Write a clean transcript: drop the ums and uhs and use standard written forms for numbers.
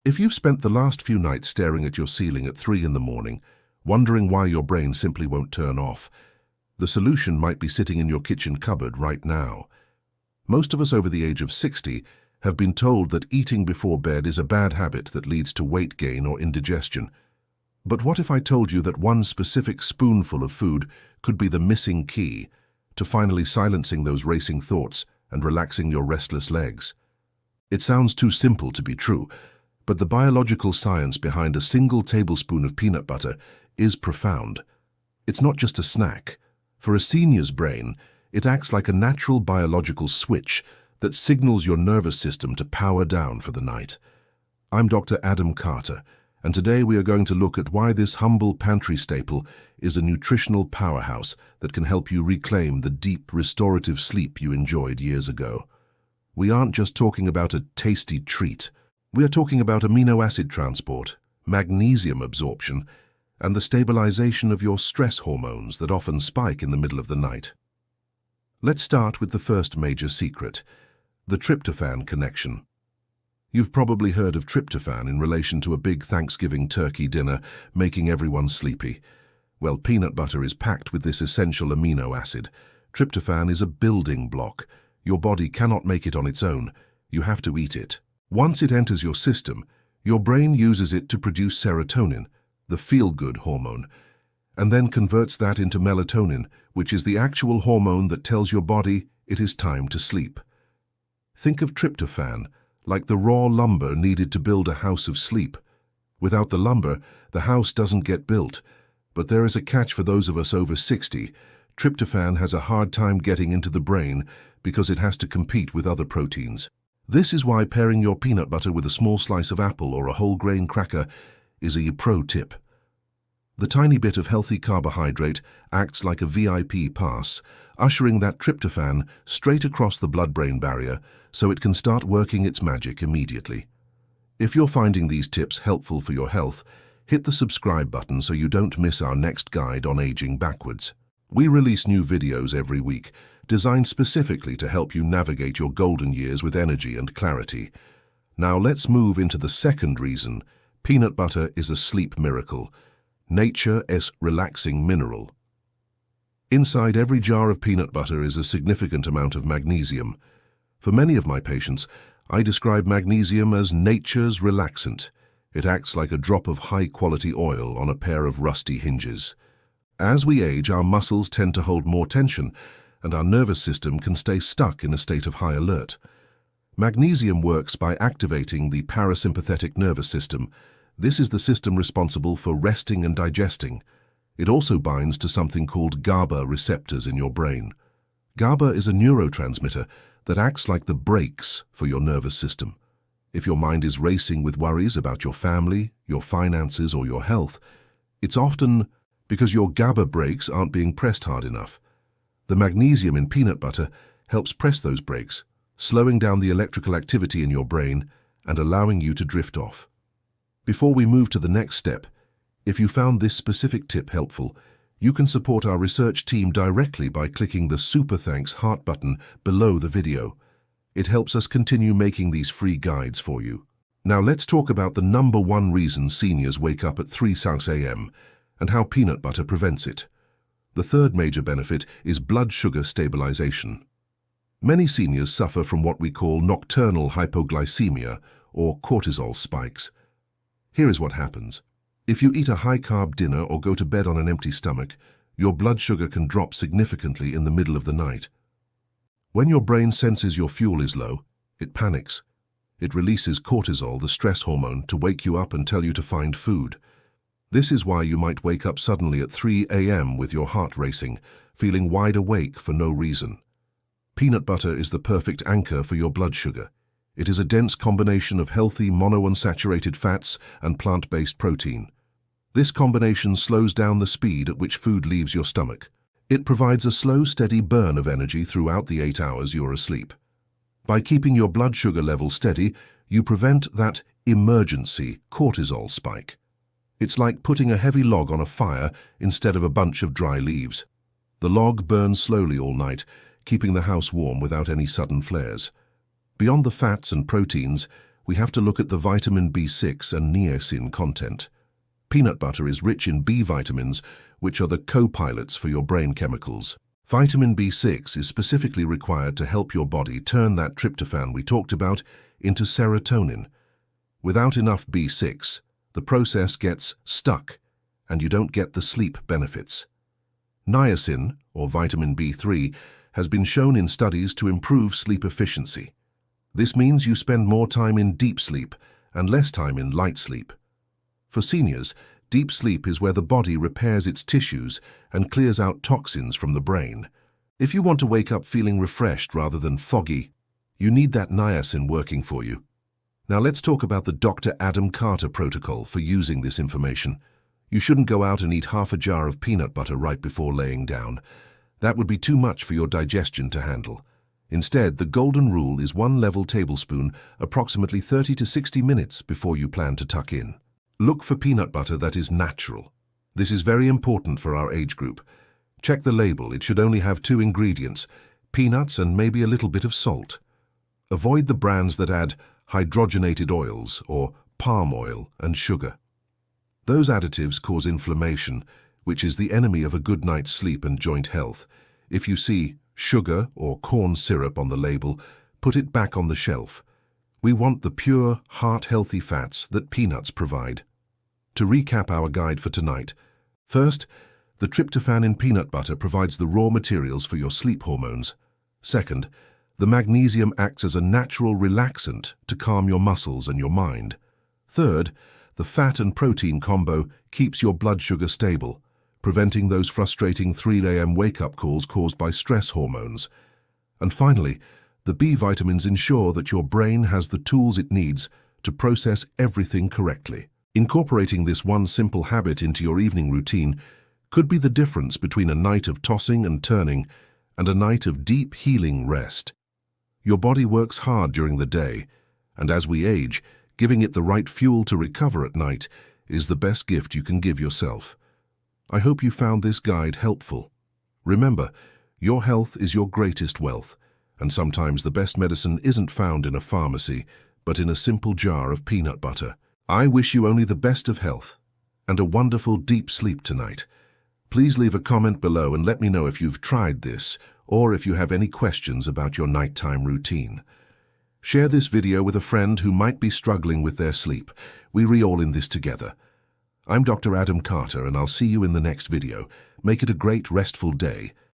If you've spent the last few nights staring at your ceiling at 3 in the morning, wondering why your brain simply won't turn off, the solution might be sitting in your kitchen cupboard right now. Most of us over the age of 60 have been told that eating before bed is a bad habit that leads to weight gain or indigestion. But what if I told you that one specific spoonful of food could be the missing key to finally silencing those racing thoughts and relaxing your restless legs? It sounds too simple to be true, but the biological science behind a single tablespoon of peanut butter is profound. It's not just a snack. For a senior's brain, it acts like a natural biological switch that signals your nervous system to power down for the night. I'm Dr. Adam Carter, and today we are going to look at why this humble pantry staple is a nutritional powerhouse that can help you reclaim the deep, restorative sleep you enjoyed years ago. We aren't just talking about a tasty treat. We are talking about amino acid transport, magnesium absorption, and the stabilization of your stress hormones that often spike in the middle of the night. Let's start with the first major secret, the tryptophan connection. You've probably heard of tryptophan in relation to a big Thanksgiving turkey dinner making everyone sleepy. Well, peanut butter is packed with this essential amino acid. Tryptophan is a building block. Your body cannot make it on its own. You have to eat it. Once it enters your system, your brain uses it to produce serotonin, the feel-good hormone, and then converts that into melatonin, which is the actual hormone that tells your body it is time to sleep. Think of tryptophan like the raw lumber needed to build a house of sleep. Without the lumber, the house doesn't get built. But there is a catch for those of us over 60. Tryptophan has a hard time getting into the brain because it has to compete with other proteins. This is why pairing your peanut butter with a small slice of apple or a whole grain cracker is a pro tip. The tiny bit of healthy carbohydrate acts like a VIP pass, ushering that tryptophan straight across the blood-brain barrier so it can start working its magic immediately. If you're finding these tips helpful for your health, hit the subscribe button so you don't miss our next guide on aging backwards. We release new videos every week, designed specifically to help you navigate your golden years with energy and clarity. Now let's move into the second reason. Peanut butter is a sleep miracle. Nature's relaxing mineral. Inside every jar of peanut butter is a significant amount of magnesium. For many of my patients, I describe magnesium as nature's relaxant. It acts like a drop of high-quality oil on a pair of rusty hinges. As we age, our muscles tend to hold more tension, and our nervous system can stay stuck in a state of high alert. Magnesium works by activating the parasympathetic nervous system. This is the system responsible for resting and digesting. It also binds to something called GABA receptors in your brain. GABA is a neurotransmitter that acts like the brakes for your nervous system. If your mind is racing with worries about your family, your finances, or your health, it's often because your GABA brakes aren't being pressed hard enough. The magnesium in peanut butter helps press those brakes, slowing down the electrical activity in your brain and allowing you to drift off. Before we move to the next step, if you found this specific tip helpful, you can support our research team directly by clicking the Super Thanks heart button below the video. It helps us continue making these free guides for you. Now let's talk about the number one reason seniors wake up at 3 a.m. and how peanut butter prevents it. The third major benefit is blood sugar stabilization. Many seniors suffer from what we call nocturnal hypoglycemia or cortisol spikes. Here is what happens. If you eat a high-carb dinner or go to bed on an empty stomach, your blood sugar can drop significantly in the middle of the night. When your brain senses your fuel is low, it panics. It releases cortisol, the stress hormone, to wake you up and tell you to find food. This is why you might wake up suddenly at 3 a.m. with your heart racing, feeling wide awake for no reason. Peanut butter is the perfect anchor for your blood sugar. It is a dense combination of healthy monounsaturated fats and plant-based protein. This combination slows down the speed at which food leaves your stomach. It provides a slow, steady burn of energy throughout the 8 hours you're asleep. By keeping your blood sugar level steady, you prevent that emergency cortisol spike. It's like putting a heavy log on a fire instead of a bunch of dry leaves. The log burns slowly all night, keeping the house warm without any sudden flares. Beyond the fats and proteins, we have to look at the vitamin B6 and niacin content. Peanut butter is rich in B vitamins, which are the co-pilots for your brain chemicals. Vitamin B6 is specifically required to help your body turn that tryptophan we talked about into serotonin. Without enough B6, the process gets stuck, and you don't get the sleep benefits. Niacin, or vitamin B3, has been shown in studies to improve sleep efficiency. This means you spend more time in deep sleep and less time in light sleep. For seniors, deep sleep is where the body repairs its tissues and clears out toxins from the brain. If you want to wake up feeling refreshed rather than foggy, you need that niacin working for you. Now let's talk about the Dr. Adam Carter protocol for using this information. You shouldn't go out and eat half a jar of peanut butter right before laying down. That would be too much for your digestion to handle. Instead, the golden rule is 1 level tablespoon approximately 30 to 60 minutes before you plan to tuck in. Look for peanut butter that is natural. This is very important for our age group. Check the label. It should only have 2 ingredients, peanuts and maybe a little bit of salt. Avoid the brands that add hydrogenated oils or palm oil and sugar. Those additives cause inflammation, which is the enemy of a good night's sleep and joint health. If you see sugar or corn syrup on the label, put it back on the shelf. We want the pure, heart-healthy fats that peanuts provide. To recap our guide for tonight, first, the tryptophan in peanut butter provides the raw materials for your sleep hormones. Second, the magnesium acts as a natural relaxant to calm your muscles and your mind. Third, the fat and protein combo keeps your blood sugar stable, preventing those frustrating 3 a.m. wake-up calls caused by stress hormones. And finally, the B vitamins ensure that your brain has the tools it needs to process everything correctly. Incorporating this one simple habit into your evening routine could be the difference between a night of tossing and turning and a night of deep healing rest. Your body works hard during the day, and as we age, giving it the right fuel to recover at night is the best gift you can give yourself. I hope you found this guide helpful. Remember, your health is your greatest wealth, and sometimes the best medicine isn't found in a pharmacy, but in a simple jar of peanut butter. I wish you only the best of health and a wonderful deep sleep tonight. Please leave a comment below and let me know if you've tried this or if you have any questions about your nighttime routine. Share this video with a friend who might be struggling with their sleep. We're all in this together. I'm Dr. Adam Carter, and I'll see you in the next video. Make it a great, restful day.